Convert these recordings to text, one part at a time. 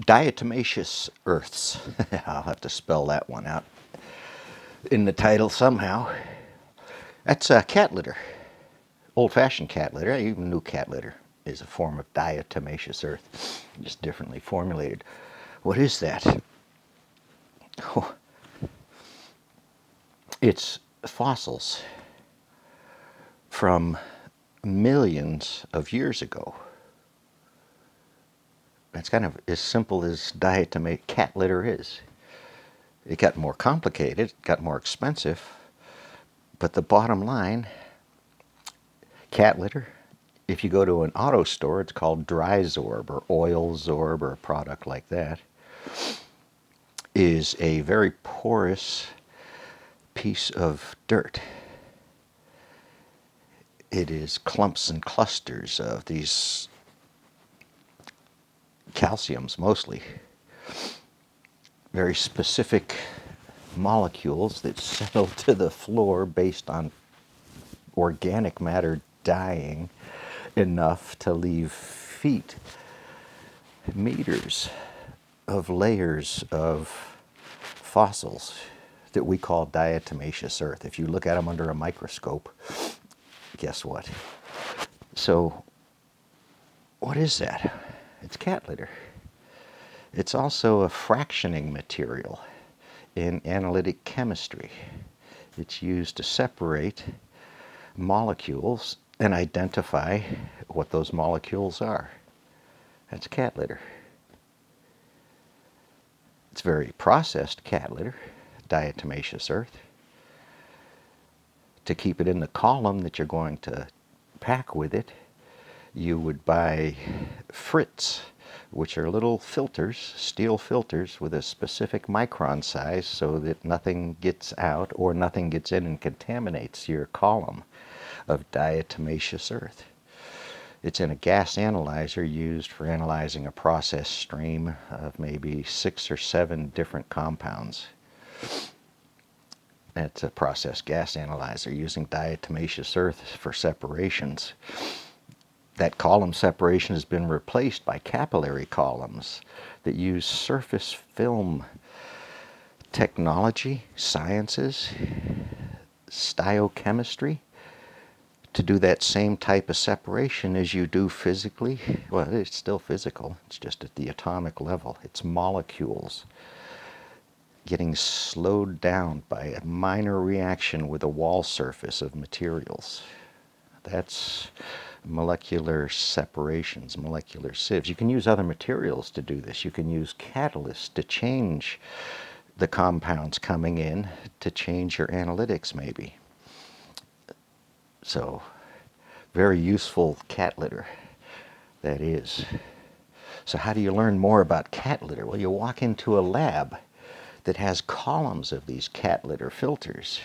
Diatomaceous Earths. I'll have to spell that one out in the title somehow. That's cat litter. Old-fashioned cat litter, even new cat litter, is a form of diatomaceous earth, just differently formulated. What is that? Oh, it's fossils from millions of years ago. That's kind of as simple as cat litter is. It got more complicated, it got more expensive, but the bottom line, cat litter, if you go to an auto store, it's called dry Zorb or oil Zorb or a product like that, is a very porous piece of dirt. It is clumps and clusters of these calciums mostly, very specific molecules that settle to the floor based on organic matter dying enough to leave feet, meters of layers of fossils that we call diatomaceous earth. If you look at them under a microscope, guess what? So, what is that? It's cat litter. It's also a fractioning material in analytic chemistry. It's used to separate molecules and identify what those molecules are. That's cat litter. It's very processed cat litter, diatomaceous earth. To keep it in the column that you're going to pack with it, you would buy Fritz, which are little filters, steel filters with a specific micron size so that nothing gets out or nothing gets in and contaminates your column of diatomaceous earth. It's in a gas analyzer used for analyzing a process stream of maybe 6 or 7 different compounds. It's a process gas analyzer using diatomaceous earth for separations. That column separation has been replaced by capillary columns that use surface film technology, sciences, stereochemistry to do that same type of separation as you do physically. Well, it's still physical, it's just at the atomic level. It's molecules getting slowed down by a minor reaction with a wall surface of materials. That's molecular separations, molecular sieves. You can use other materials to do this. You can use catalysts to change the compounds coming in, to change your analytics maybe. So, very useful cat litter, that is. So how do you learn more about cat litter? Well, you walk into a lab that has columns of these cat litter filters.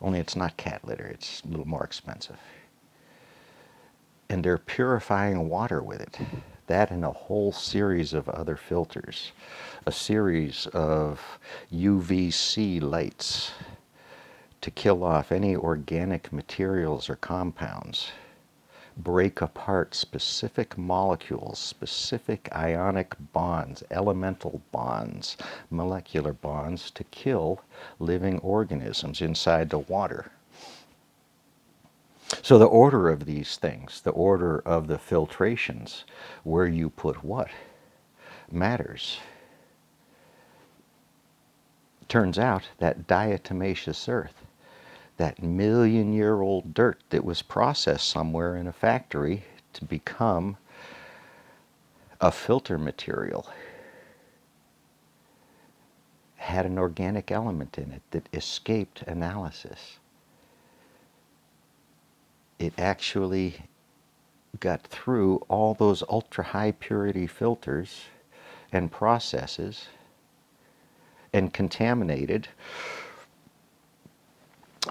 Only it's not cat litter, it's a little more expensive. And they're purifying water with it. That and a whole series of other filters. A series of UVC lights to kill off any organic materials or compounds. Break apart specific molecules, specific ionic bonds, elemental bonds, molecular bonds to kill living organisms inside the water. So the order of these things, the order of the filtrations, where you put what, matters. Turns out that diatomaceous earth, that million-year-old dirt that was processed somewhere in a factory to become a filter material, had an organic element in it that escaped analysis. It actually got through all those ultra-high purity filters and processes and contaminated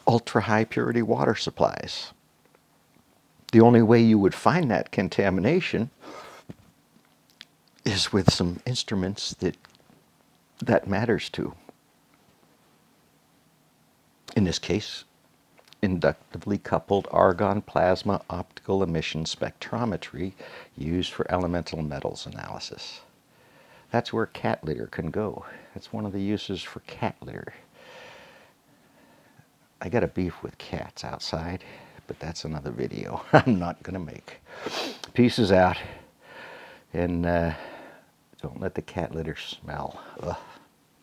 ultra-high purity water supplies. The only way you would find that contamination is with some instruments that matters to. In this case, inductively coupled argon plasma optical emission spectrometry used for elemental metals analysis. That's where cat litter can go. That's one of the uses for cat litter. I got a beef with cats outside, but that's another video I'm not going to make. Pieces out, and don't let the cat litter smell. Ugh.